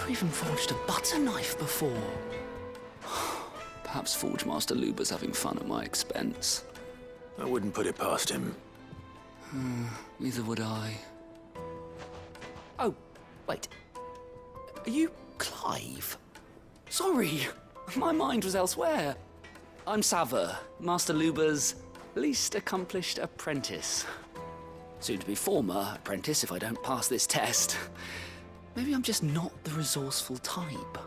never even forged a butter knife before. Perhaps Forge Master Luber's having fun at my expense. I wouldn't put it past him. Neither would I. Oh, wait. Are you Clive? Sorry, my mind was elsewhere. I'm Sava, Master Luber's least accomplished apprentice. Soon to be former apprentice if I don't pass this test. Maybe I'm just not the resourceful type.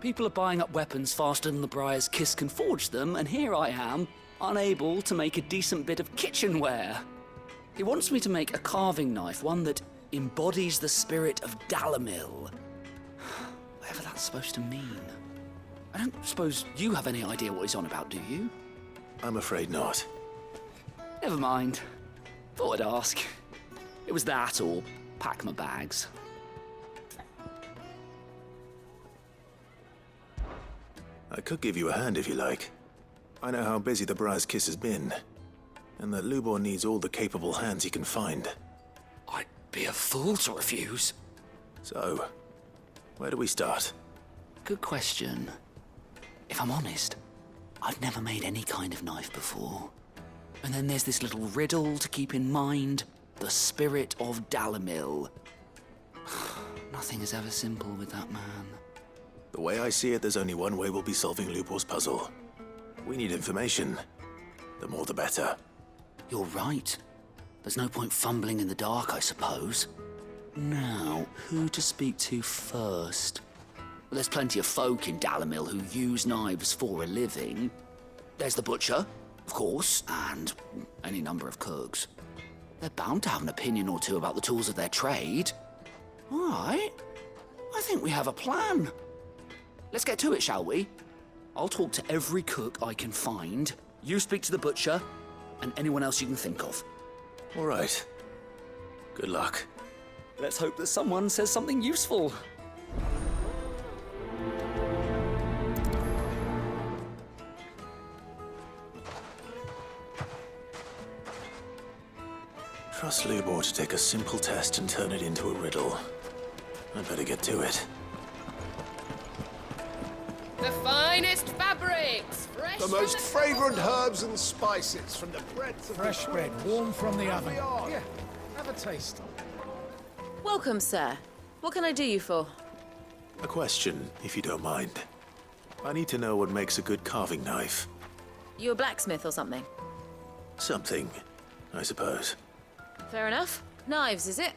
People are buying up weapons faster than the Briar's Kiss can forge them, and here I am, unable to make a decent bit of kitchenware. He wants me to make a carving knife, one that embodies the spirit of Dalimil. Whatever that's supposed to mean. I don't suppose you have any idea what he's on about, do you? I'm afraid not. Never mind. Thought I'd ask. It was that or pack my bags. I could give you a hand if you like. I know how busy the Briar's Kiss has been, and that Lubor needs all the capable hands he can find. I'd be a fool to refuse. So, where do we start? Good question. If I'm honest, I've never made any kind of knife before. And then there's this little riddle to keep in mind. The spirit of Dalimil. Nothing is ever simple with that man. The way I see it, there's only one way we'll be solving Lubor's puzzle. We need information. The more the better. You're right. There's no point fumbling in the dark, I suppose. Now, who to speak to first? Well, there's plenty of folk in Dalimil who use knives for a living. There's the butcher, of course, and any number of cooks. They're bound to have an opinion or two about the tools of their trade. All right. I think we have a plan. Let's get to it, shall we? I'll talk to every cook I can find. You speak to the butcher, and anyone else you can think of. All right. Good luck. Let's hope that someone says something useful. Trust Lubor to take a simple test and turn it into a riddle. I'd better get to it. The finest fabrics, fresh The most fragrant herbs and spices from the breadth of Fresh the bread, warm from the oven. yard. Here, have a taste. Welcome, sir. What can I do you for? A question, if you don't mind. I need to know what makes a good carving knife. You a blacksmith or something? Something, I suppose. Fair enough. Knives, is it?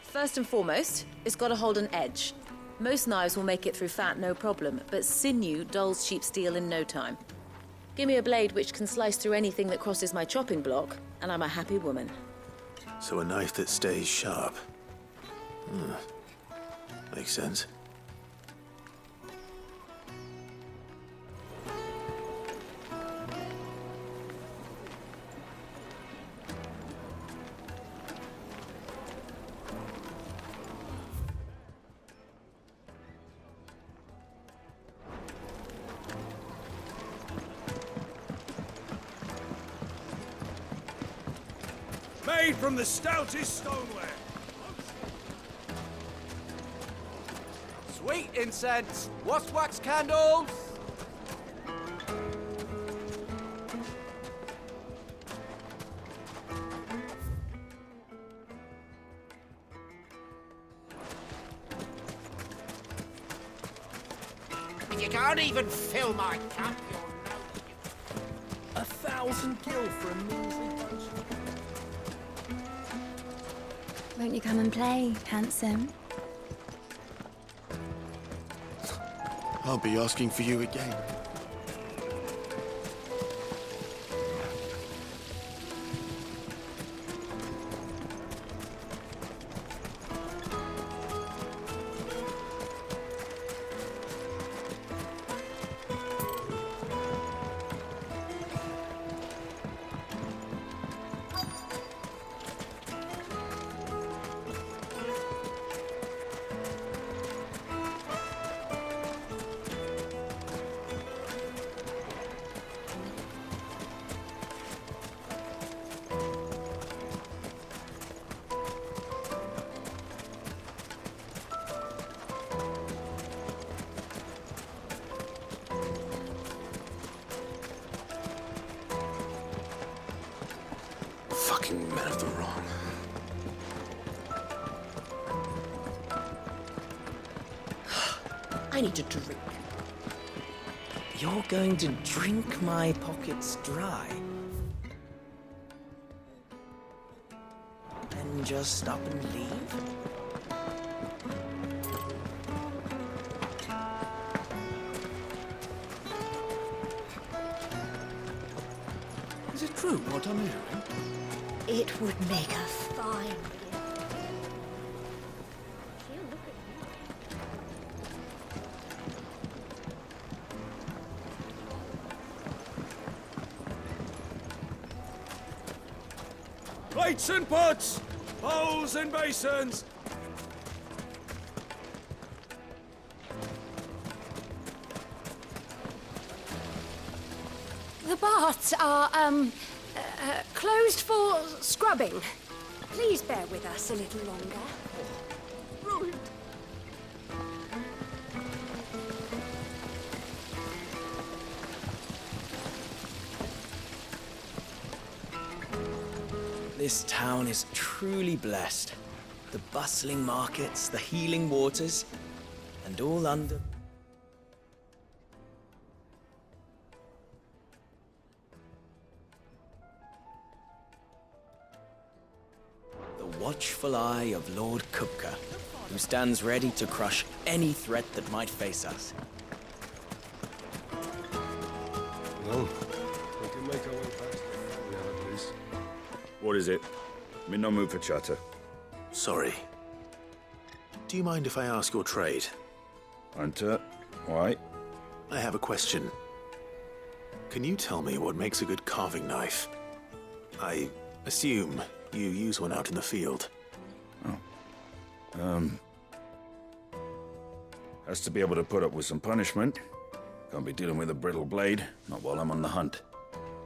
First and foremost, it's got to hold an edge. Most knives will make it through fat, no problem, but sinew dulls cheap steel in no time. Give me a blade which can slice through anything that crosses my chopping block, and I'm a happy woman. So a knife that stays sharp. Makes sense. Made from the stoutest stoneware. Sweet incense, wasp wax candles. You can't even fill my cup, you'll know. 1,000 gil for a measly potion. Won't you come and play, handsome? I'll be asking for you again. after wrong. I need a drink. You're going to drink my pockets dry? And just up and leave? Is it true what I'm hearing? It would make a fine gift. Plates and pots! Bowls and basins! The baths are, closed for scrubbing. Please bear with us a little longer. Ruined! This town is truly blessed. The bustling markets, the healing waters, and all under... the watchful eye of Lord Kupka, who stands ready to crush any threat that might face us. Well, we can make our way past the front now at least. What is it? I'm in no mood for chatter. Sorry. Do you mind if I ask your trade? Hunter, why? I have a question. Can you tell me what makes a good carving knife? I assume you use one out in the field. Has to be able to put up with some punishment. Can't be dealing with a brittle blade, not while I'm on the hunt.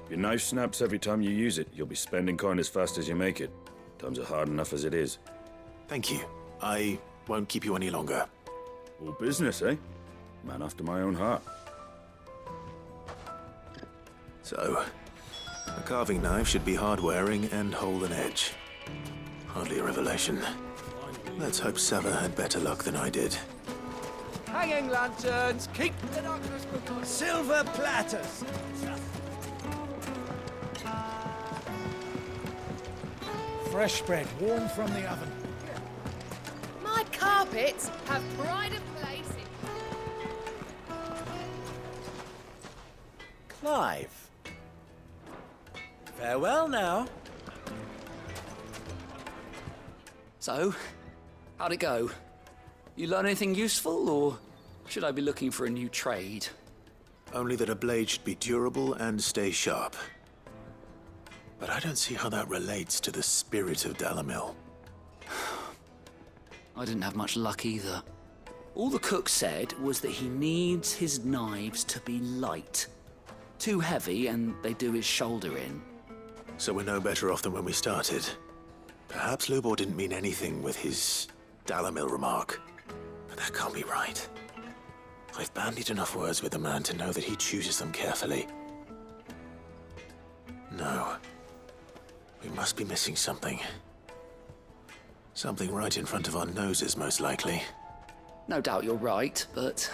If your knife snaps every time you use it, you'll be spending coin as fast as you make it. Times are hard enough as it is. Thank you. I won't keep you any longer. All business, eh? Man after my own heart. So, a carving knife should be hard-wearing and hold an edge. Hardly a revelation. Let's hope Sava had better luck than I did. Hanging lanterns, keep the darkness with us. Silver platters! Fresh bread, warm from the oven. My carpets have pride of place in... Clive. Farewell now. So, how'd it go? You learn anything useful, or should I be looking for a new trade? Only that a blade should be durable and stay sharp. But I don't see how that relates to the spirit of Dalimil. I didn't have much luck either. All the cook said was that he needs his knives to be light. Too heavy and they do his shoulder in. So we're no better off than when we started. Perhaps Lubor didn't mean anything with his Dalimil remark. But that can't be right. I've bandied enough words with the man to know that he chooses them carefully. No. We must be missing something. Something right in front of our noses, most likely. No doubt you're right, but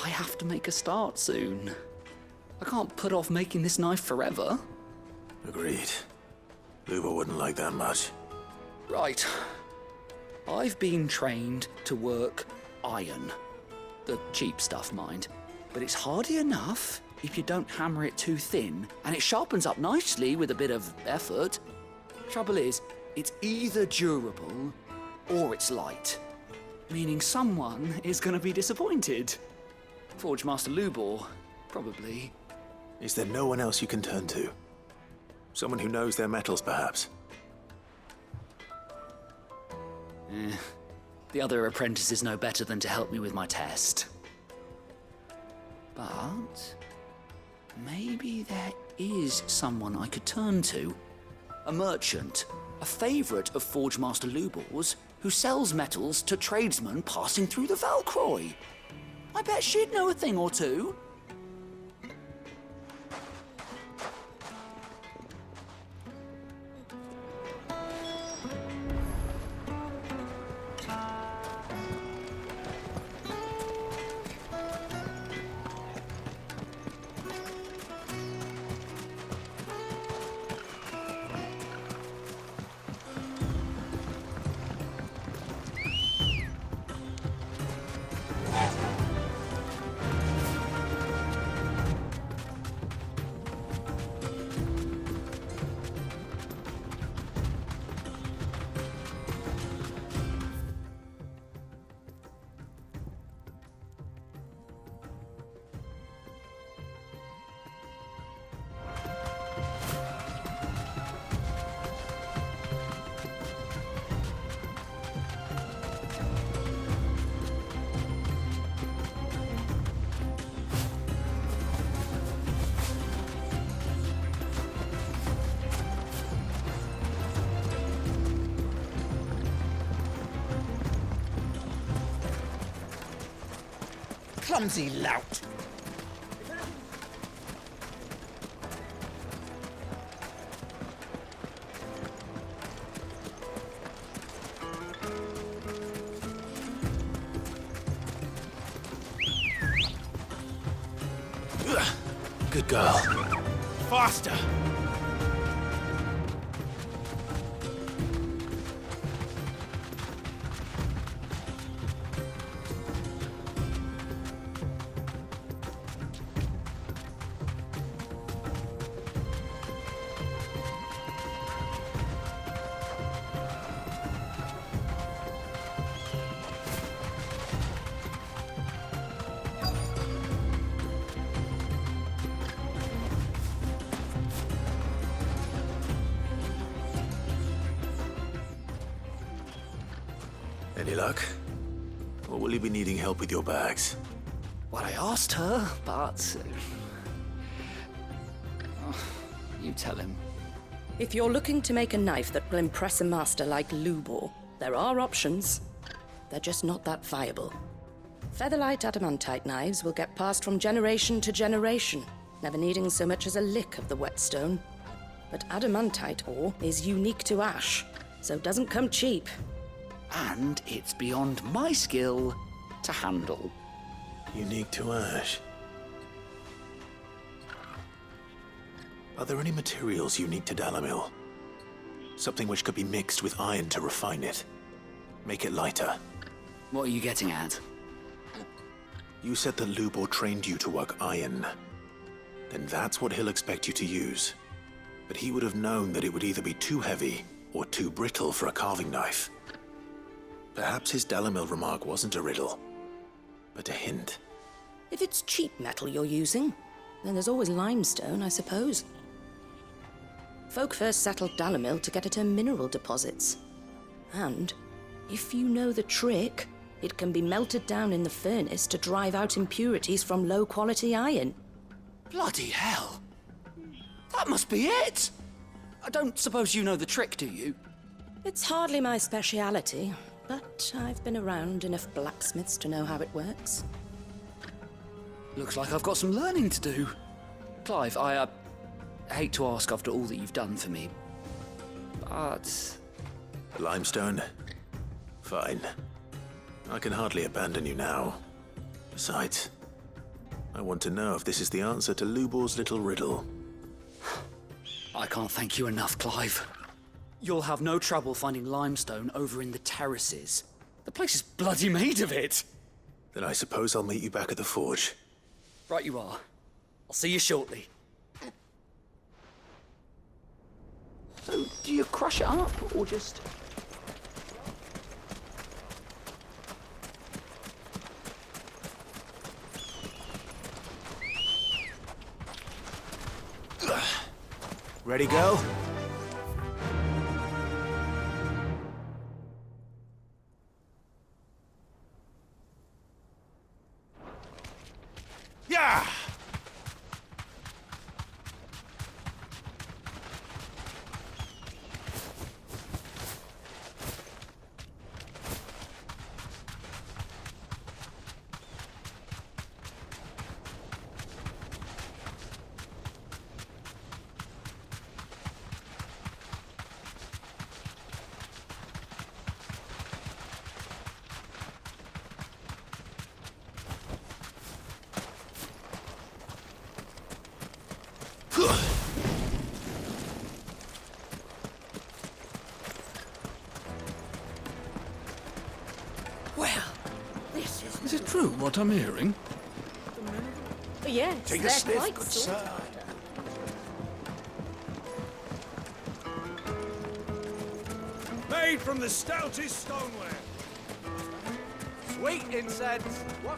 I have to make a start soon. I can't put off making this knife forever. Agreed. Lubor wouldn't like that much. Right. I've been trained to work iron. The cheap stuff, mind. But it's hardy enough if you don't hammer it too thin, and it sharpens up nicely with a bit of effort. Trouble is, it's either durable or it's light. Meaning someone is gonna be disappointed. Forge Master Lubor, probably. Is there no one else you can turn to? Someone who knows their metals, perhaps? The other apprentices know better than to help me with my test. But maybe there is someone I could turn to. A merchant, a favourite of Forge Master Lubor's, who sells metals to tradesmen passing through the Valcroy. I bet she'd know a thing or two. clumsy lout. Good girl. Faster! Any luck? Or will you be needing help with your bags? Well, I asked her, but... you tell him. If you're looking to make a knife that will impress a master like Lubor, there are options. They're just not that viable. Featherlight adamantite knives will get passed from generation to generation, never needing so much as a lick of the whetstone. But adamantite ore is unique to ash, so it doesn't come cheap. And it's beyond my skill to handle. Unique to ash. Are there any materials unique to Dalimil? Something which could be mixed with iron to refine it. Make it lighter. What are you getting at? You said that Lubor trained you to work iron. Then that's what he'll expect you to use. But he would have known that it would either be too heavy or too brittle for a carving knife. Perhaps his Dalimil remark wasn't a riddle, but a hint. If it's cheap metal you're using, then there's always limestone, I suppose. Folk first settled Dalimil to get at her mineral deposits. And, if you know the trick, it can be melted down in the furnace to drive out impurities from low-quality iron. Bloody hell! That must be it! I don't suppose you know the trick, do you? It's hardly my speciality, but I've been around enough blacksmiths to know how it works. Looks like I've got some learning to do. Clive, I hate to ask after all that you've done for me, but... Limestone? Fine. I can hardly abandon you now. Besides, I want to know if this is the answer to Lubor's little riddle. I can't thank you enough, Clive. You'll have no trouble finding limestone over in the terraces. The place is bloody made of it. Then I suppose I'll meet you back at the forge. Right you are. I'll see you shortly. So, do you crush it up, or just... Ready, go? Yeah! Is it true what I'm hearing? Yes, Take a they're sniff, quite good sort. sir. Made from the stoutest stoneware. Sweet incense. What?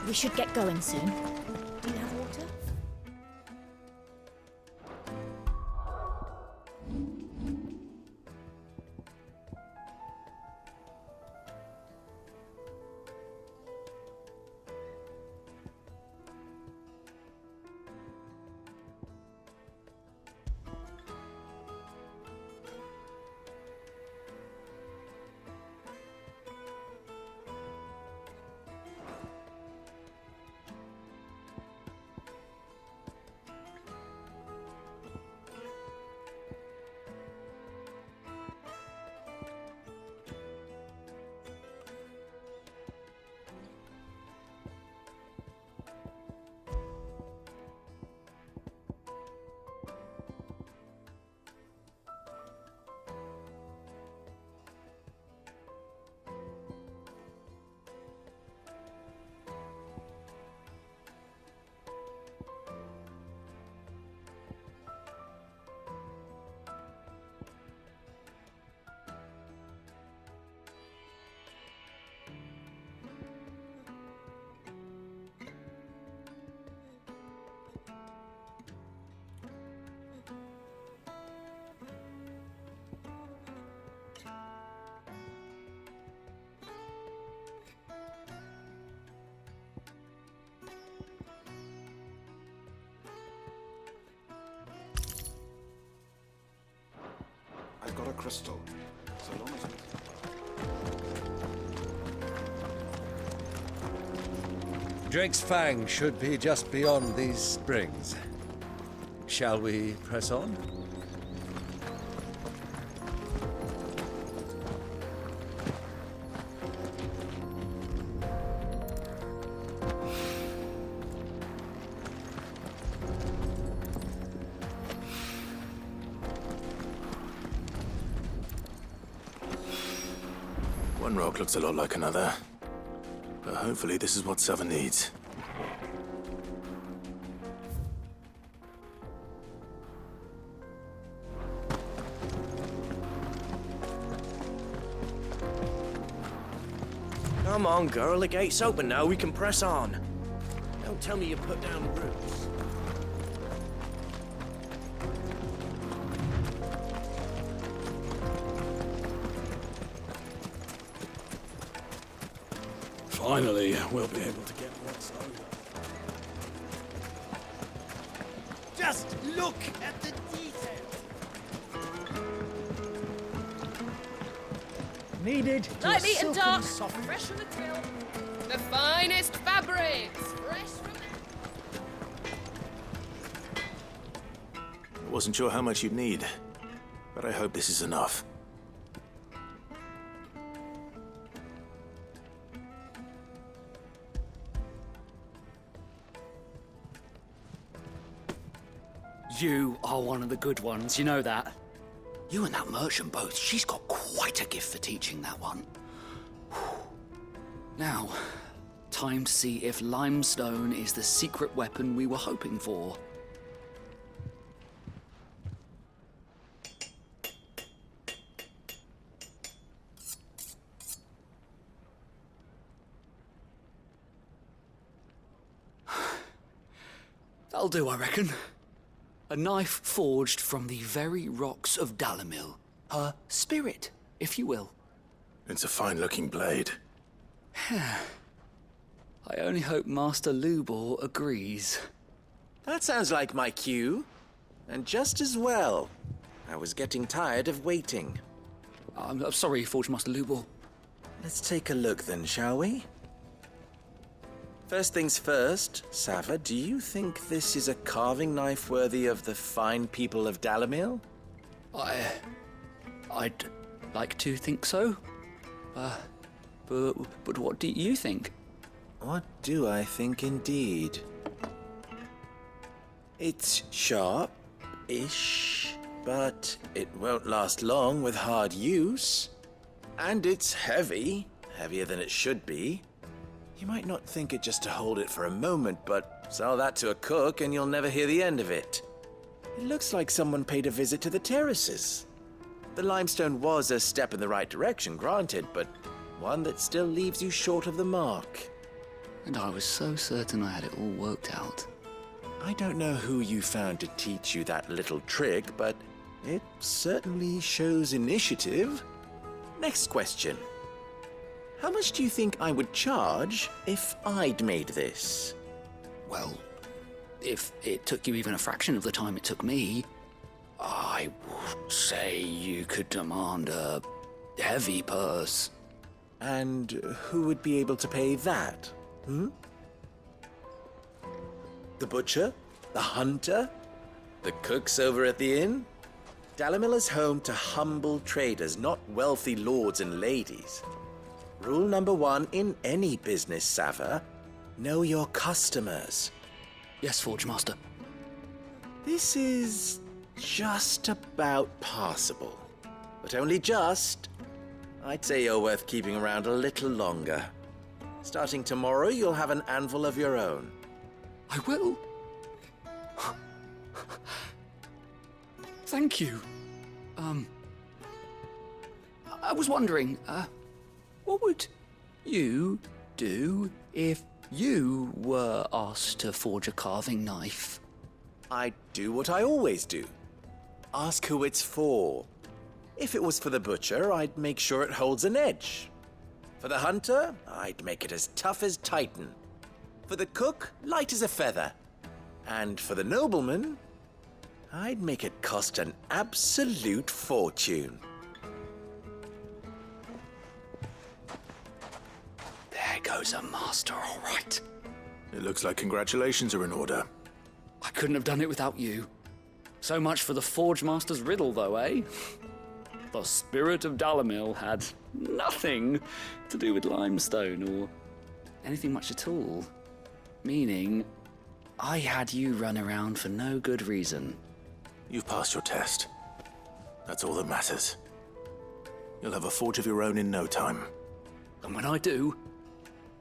We should get going soon. Do you have water? for a crystal. So long as Drake's Fang should be just beyond these springs. Shall we press on? One rock looks a lot like another. But hopefully this is what Sava needs. Come on, girl. The gate's open now. We can press on. Don't tell me you put down roots. Finally, we'll be able to get what's over. Just look at the detail. Needed to Light, meat, and dark. soft. Fresh from the till. The finest fabrics. Fresh from the... I wasn't sure how much you'd need, but I hope this is enough. You are one of the good ones, you know that. You and that merchant both, she's got quite a gift for teaching that one. Now, time to see if limestone is the secret weapon we were hoping for. That'll do, I reckon. A knife forged from the very rocks of Dalimil. Her spirit, if you will. It's a fine-looking blade. I only hope Master Lubor agrees. That sounds like my cue. And just as well. I was getting tired of waiting. I'm sorry, Forge Master Lubor. Let's take a look then, shall we? First things first, Sava, do you think this is a carving knife worthy of the fine people of Dalimil? I'd like to think so. But what do you think? What do I think indeed? It's sharp-ish, but it won't last long with hard use. And it's heavy, heavier than it should be. You might not think it just to hold it for a moment, but sell that to a cook and you'll never hear the end of it. It looks like someone paid a visit to the terraces. The limestone was a step in the right direction, granted, but one that still leaves you short of the mark. And I was so certain I had it all worked out. I don't know who you found to teach you that little trick, but it certainly shows initiative. Next question. How much do you think I would charge if I'd made this? Well, if it took you even a fraction of the time it took me, I would say you could demand a heavy purse. And who would be able to pay that? The butcher? The hunter? The cooks over at the inn? Dalimil is home to humble traders, not wealthy lords and ladies. Rule number 1 in any business, Sava, know your customers. Yes, Forge Master. This is just about passable. But only just. I'd say you're worth keeping around a little longer. Starting tomorrow, you'll have an anvil of your own. I will. Thank you. I was wondering, what would you do if you were asked to forge a carving knife? I'd do what I always do. Ask who it's for. If it was for the butcher, I'd make sure it holds an edge. For the hunter, I'd make it as tough as Titan. For the cook, light as a feather. And for the nobleman, I'd make it cost an absolute fortune. Nico's a master, all right. It looks like congratulations are in order. I couldn't have done it without you. So much for the Forge Master's riddle, though, eh? The spirit of Dalimil had nothing to do with limestone or anything much at all. Meaning, I had you run around for no good reason. You've passed your test. That's all that matters. You'll have a forge of your own in no time. And when I do,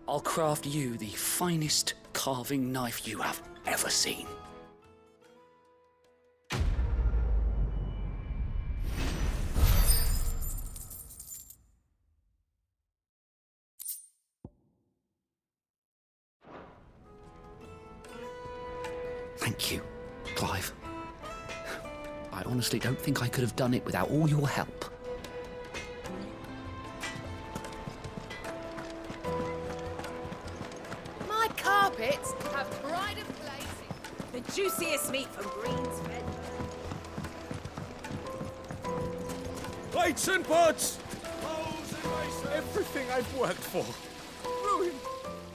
I'll craft you the finest carving knife you have ever seen. Thank you, Clive. I honestly don't think I could have done it without all your help. My carpets have pride of place. The juiciest meat from Green's Fed. Plates and pots! Everything I've worked for. Ruined.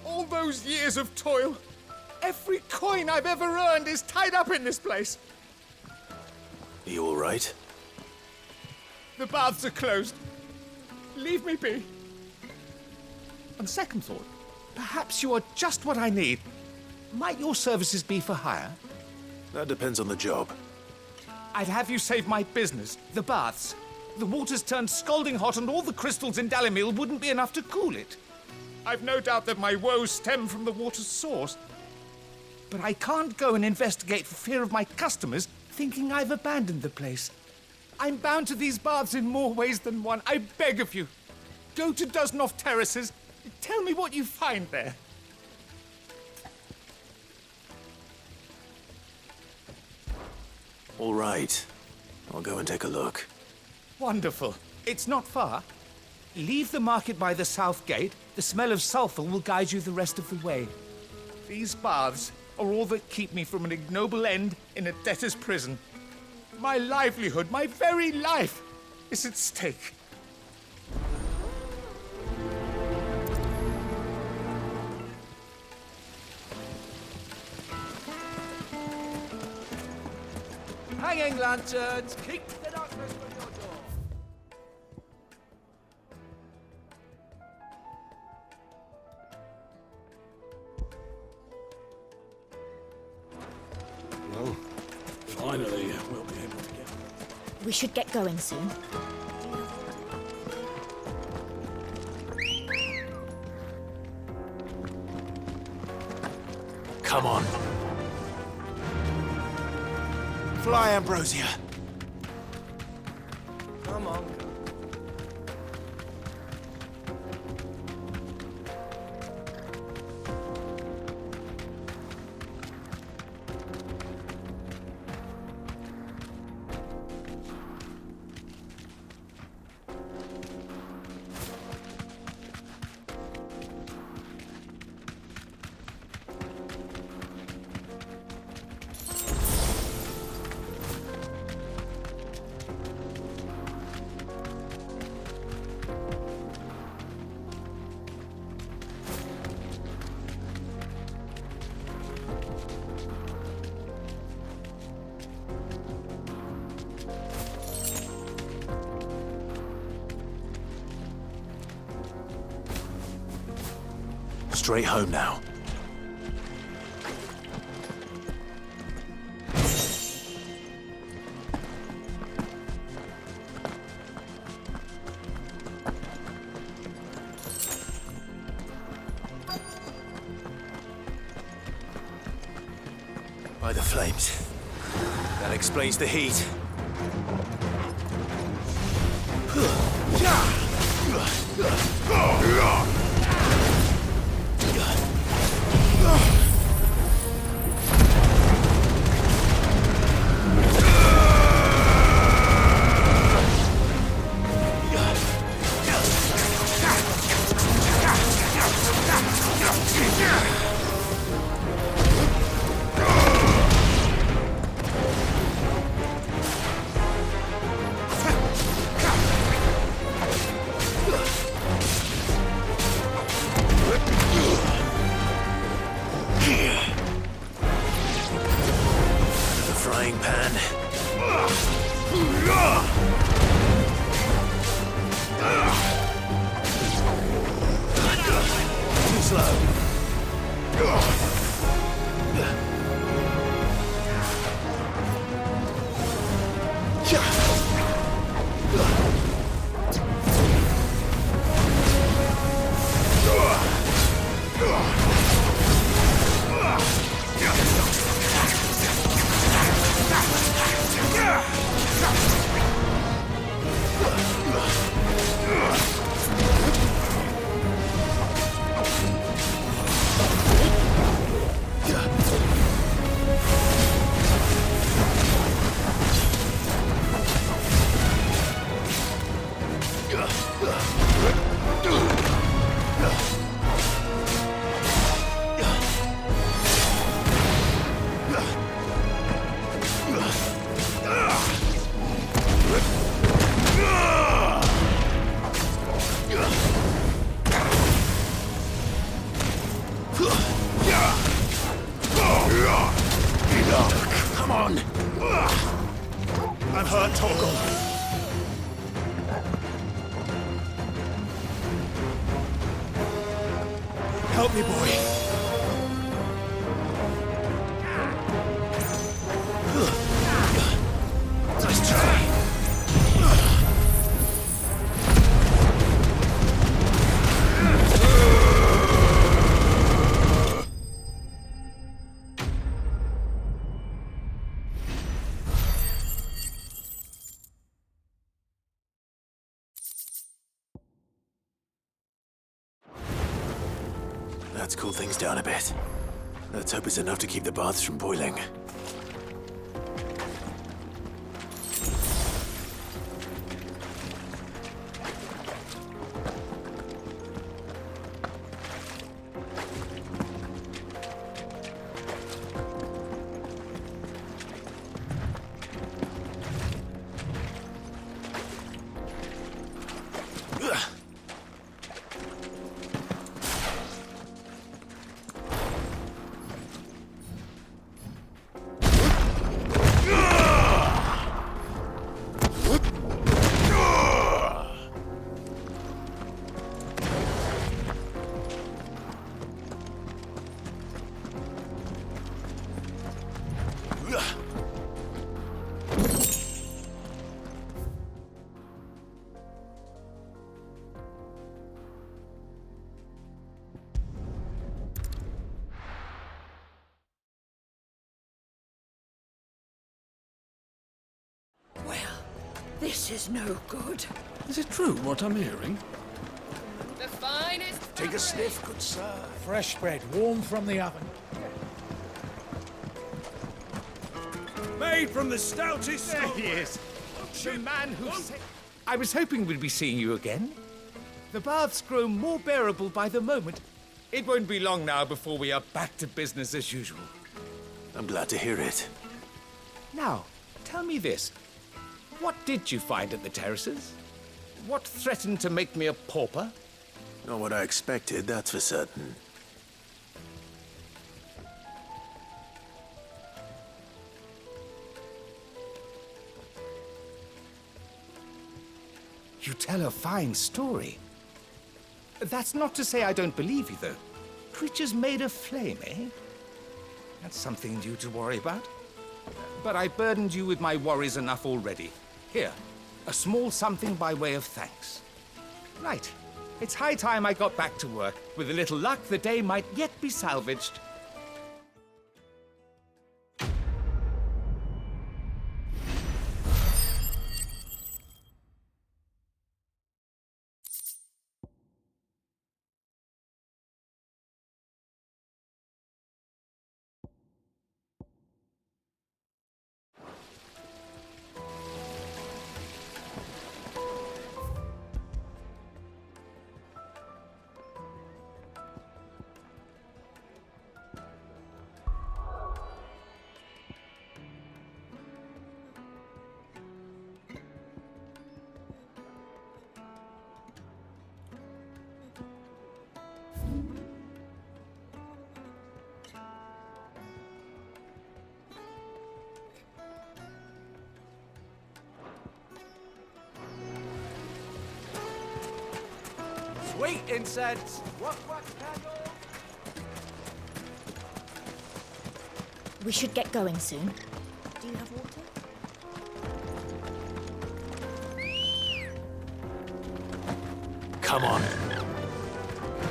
All those years of toil. Every coin I've ever earned is tied up in this place. Are you all right? The baths are closed. Leave me be. On second thought, perhaps you are just what I need. Might your services be for hire? That depends on the job. I'd have you save my business, the baths. The water's turned scalding hot and all the crystals in Dalimil wouldn't be enough to cool it. I've no doubt that my woes stem from the water's source. But I can't go and investigate for fear of my customers thinking I've abandoned the place. I'm bound to these baths in more ways than one. I beg of you. Go to Dusnoff Terraces. Tell me what you find there. All right. I'll go and take a look. Wonderful. It's not far. Leave the market by the south gate. The smell of sulfur will guide you the rest of the way. These baths are all that keep me from an ignoble end in a debtor's prison. My livelihood, my very life, is at stake. Hanging lanterns, keep the darkness from your door. Well, finally, we'll be able to get... We should get going soon. Come on. Fly, Ambrosia. Come on. Straight home now. By the flames. That explains the heat. Come on! I'm hurt, Torgal. Help me, boy. Nice try. Let's cool things down a bit. Let's hope it's enough to keep the baths from boiling. This is no good. Is it true what I'm hearing? The finest. Take a sniff, good sir. Fresh bread, warm from the oven. Made from the stoutest. There he is. The man who said... I was hoping we'd be seeing you again. The baths grow more bearable by the moment. It won't be long now before we are back to business as usual. I'm glad to hear it. Now, tell me this. What did you find at the terraces? What threatened to make me a pauper? Not what I expected, that's for certain. You tell a fine story. That's not to say I don't believe you, though. Creatures made of flame, eh? That's something new to worry about. But I burdened you with my worries enough already. Here, a small something by way of thanks. Right. It's high time I got back to work. With a little luck, the day might yet be salvaged. Sweet incense! What candle? We should get going soon. Do you have water? Come on.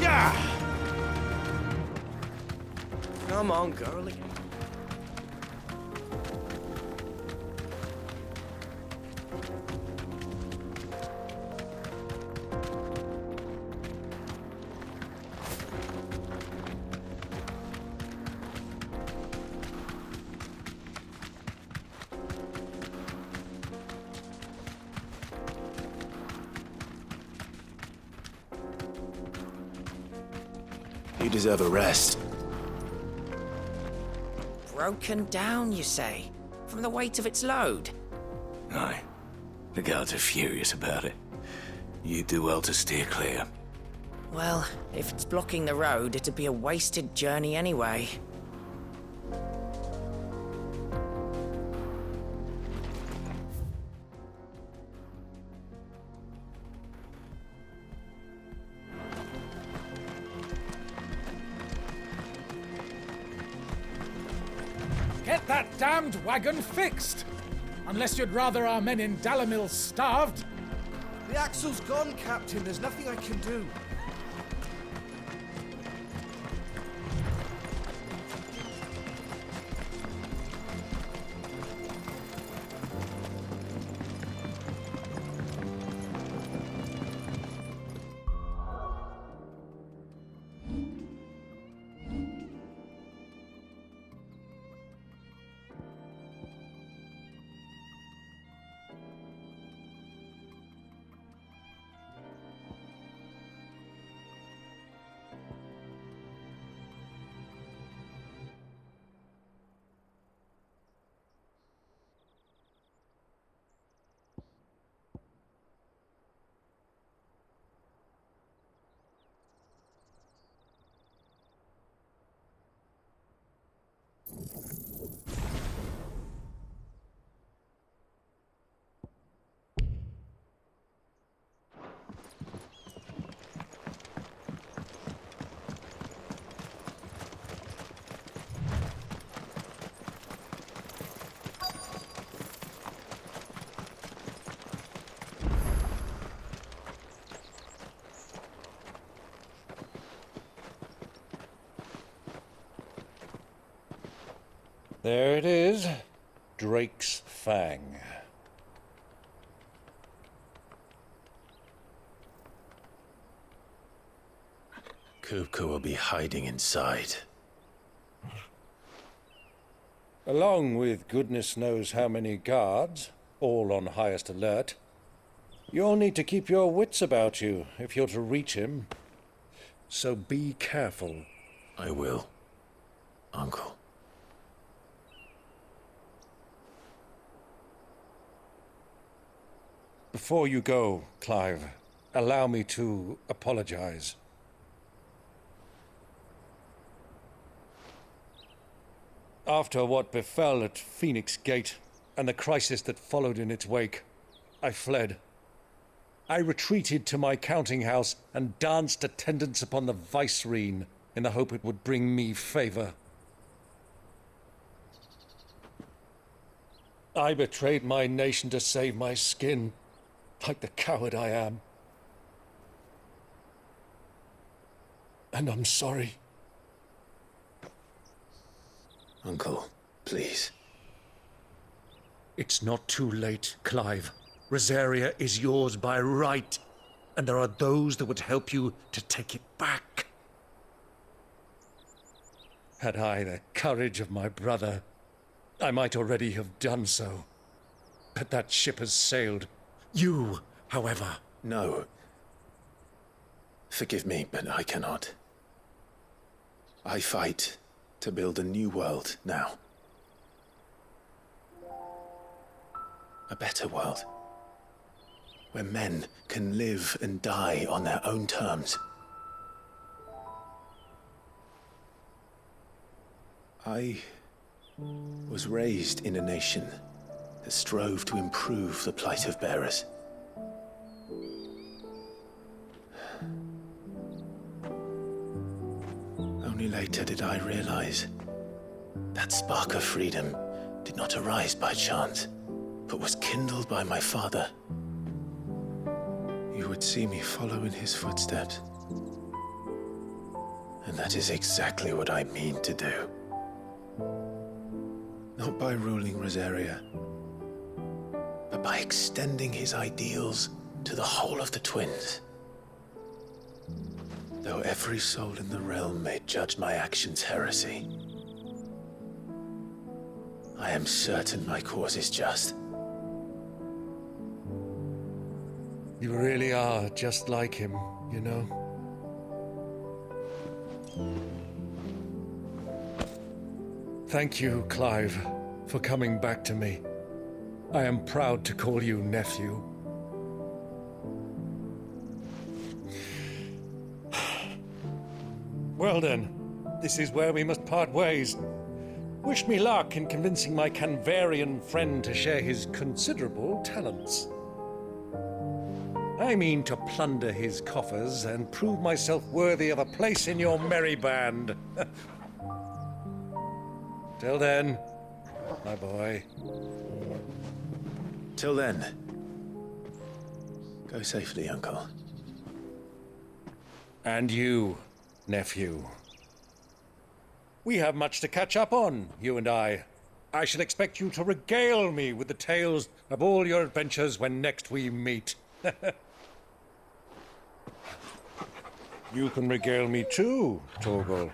Yeah! Come on, girlie. You deserve a rest. Broken down, you say? From the weight of its load? Aye. The guards are furious about it. You'd do well to steer clear. Well, if it's blocking the road, it'd be a wasted journey anyway. Get that damned wagon fixed! Unless you'd rather our men in Dalimil starved. The axle's gone, Captain. There's nothing I can do. There it is. Drake's Fang. Kupka will be hiding inside. Along with goodness knows how many guards, all on highest alert. You'll need to keep your wits about you if you're to reach him. So be careful. I will, Uncle. Before you go, Clive, allow me to apologize. After what befell at Phoenix Gate and the crisis that followed in its wake, I fled. I retreated to my counting house and danced attendance upon the vicereine in the hope it would bring me favor. I betrayed my nation to save my skin, like the coward I am. And I'm sorry. Uncle, please. It's not too late, Clive. Rosaria is yours by right, and there are those that would help you to take it back. Had I the courage of my brother, I might already have done so. But that ship has sailed. You, however... No. Forgive me, but I cannot. I fight to build a new world now. A better world. Where men can live and die on their own terms. I was raised in a nation that strove to improve the plight of bearers. Only later did I realize that spark of freedom did not arise by chance, but was kindled by my father. You would see me follow in his footsteps. And that is exactly what I mean to do. Not by ruling Rosaria, but by extending his ideals to the whole of the twins. Though every soul in the realm may judge my actions heresy, I am certain my cause is just. You really are just like him, you know? Thank you, Clive, for coming back to me. I am proud to call you nephew. Well then, this is where we must part ways. Wish me luck in convincing my Canvarian friend to share his considerable talents. I mean to plunder his coffers and prove myself worthy of a place in your merry band. Till then, my boy. Till then, go safely, Uncle. And you, nephew. We have much to catch up on, you and I. I shall expect you to regale me with the tales of all your adventures when next we meet. You can regale me too, Torgal.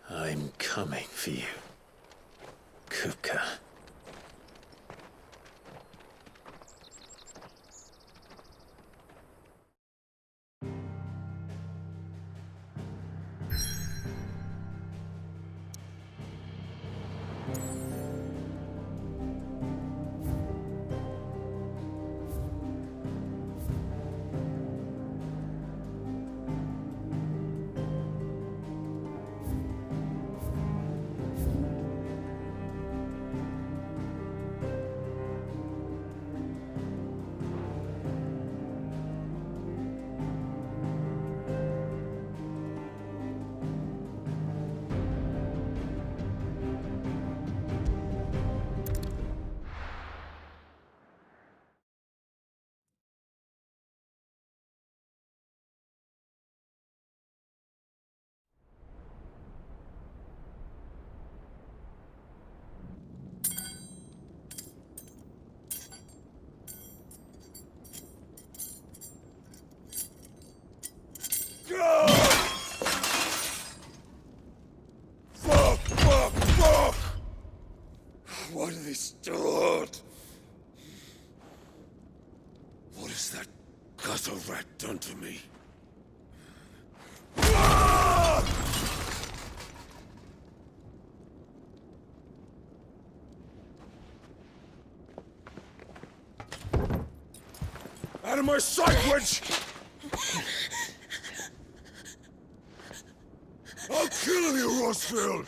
I'm coming for you, Kupka. Fuck! Why do they still hurt? What has that gutter rat done to me? Out of my sight, witch! I'll kill you, Rossfield!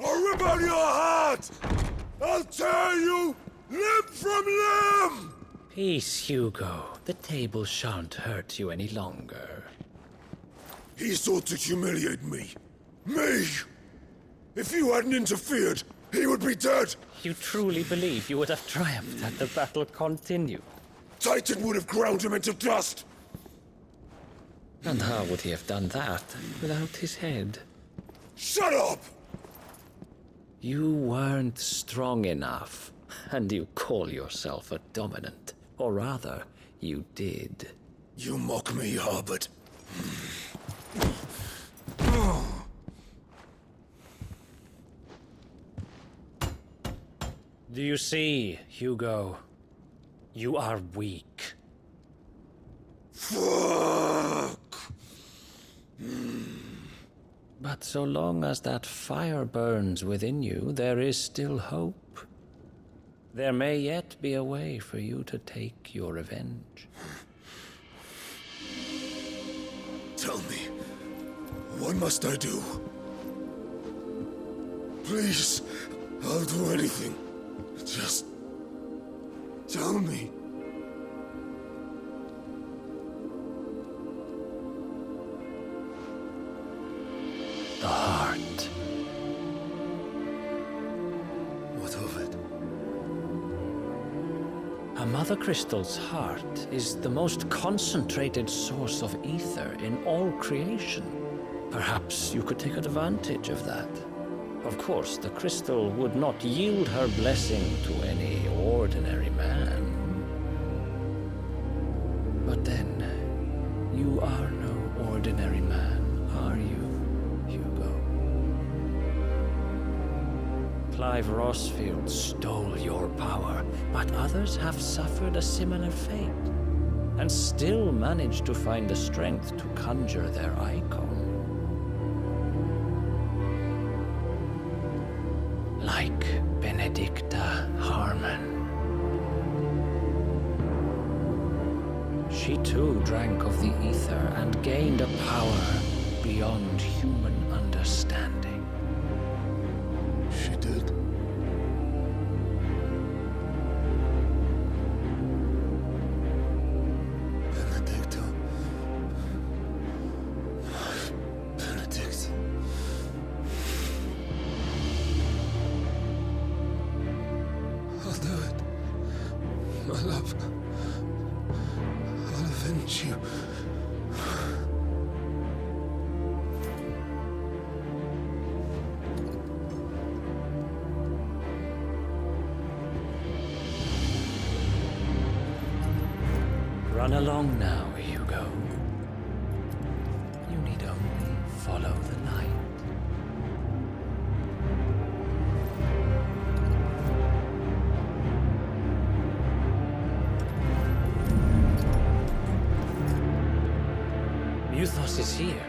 I'll rip out your heart! I'll tear you limb from limb! Peace, Hugo. The table shan't hurt you any longer. He sought to humiliate me. Me! If you hadn't interfered, he would be dead! You truly believe you would have triumphed had the battle continued? Titan would have ground him into dust! And how would he have done that without his head? Shut up! You weren't strong enough, and you call yourself a dominant. Or rather, you did. You mock me, Harbert. Do you see, Hugo? You are weak. Fuck! But so long as that fire burns within you, there is still hope. There may yet be a way for you to take your revenge. Tell me, what must I do? Please, I'll do anything. Just tell me. The heart. What of it? A Mother Crystal's heart is the most concentrated source of ether in all creation. Perhaps you could take advantage of that. Of course, the crystal would not yield her blessing to any ordinary man. But then, you are no ordinary man, are you, Hugo? Clive Rossfield stole your power, but others have suffered a similar fate, and still managed to find the strength to conjure their icon. Like Benedicta Harmon. She too drank of the ether and gained a power beyond human understanding. She did. My love, I'll avenge you. Run along now, Hugo. You need only follow the light. Muthos is here.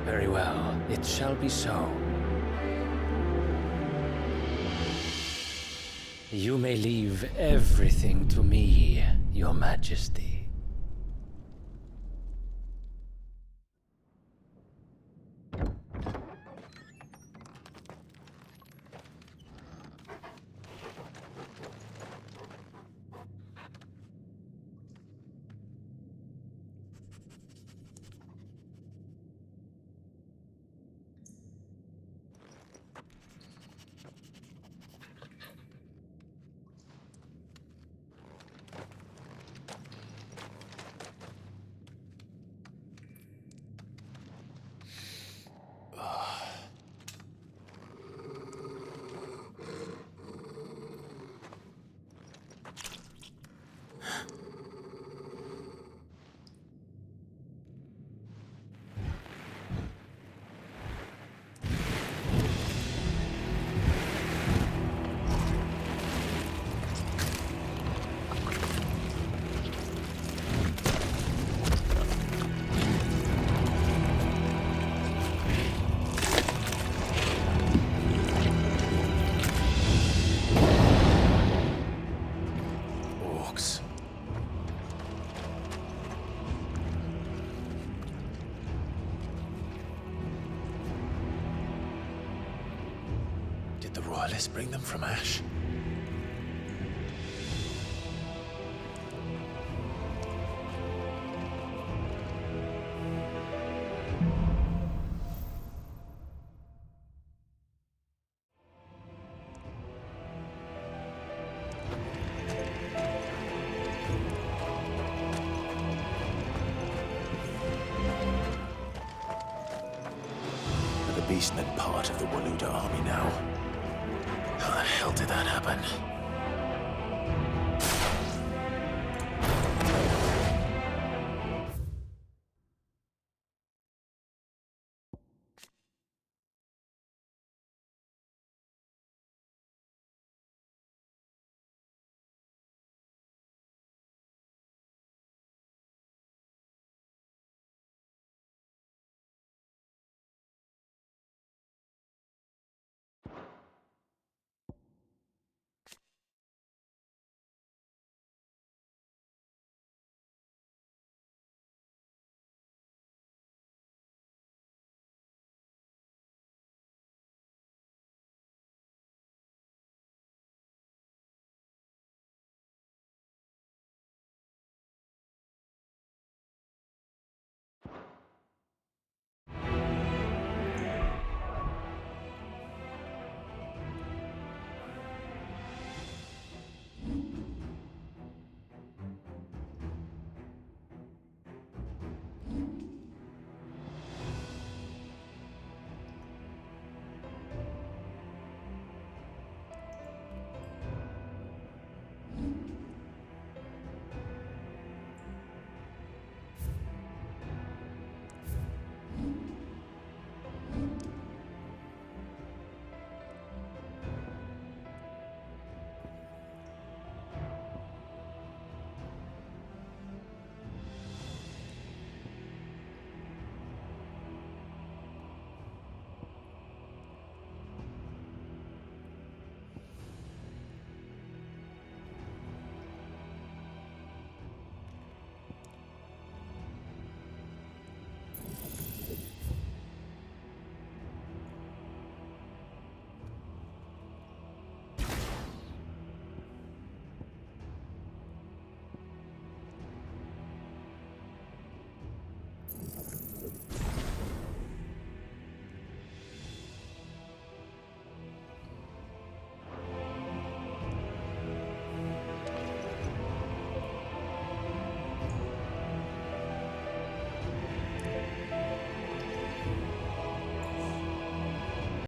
Very well, it shall be so. You may leave everything to me, Your Majesty. Did the Royalists bring them from Ash? Are the Beastmen part of the Waluda army now? How the hell did that happen?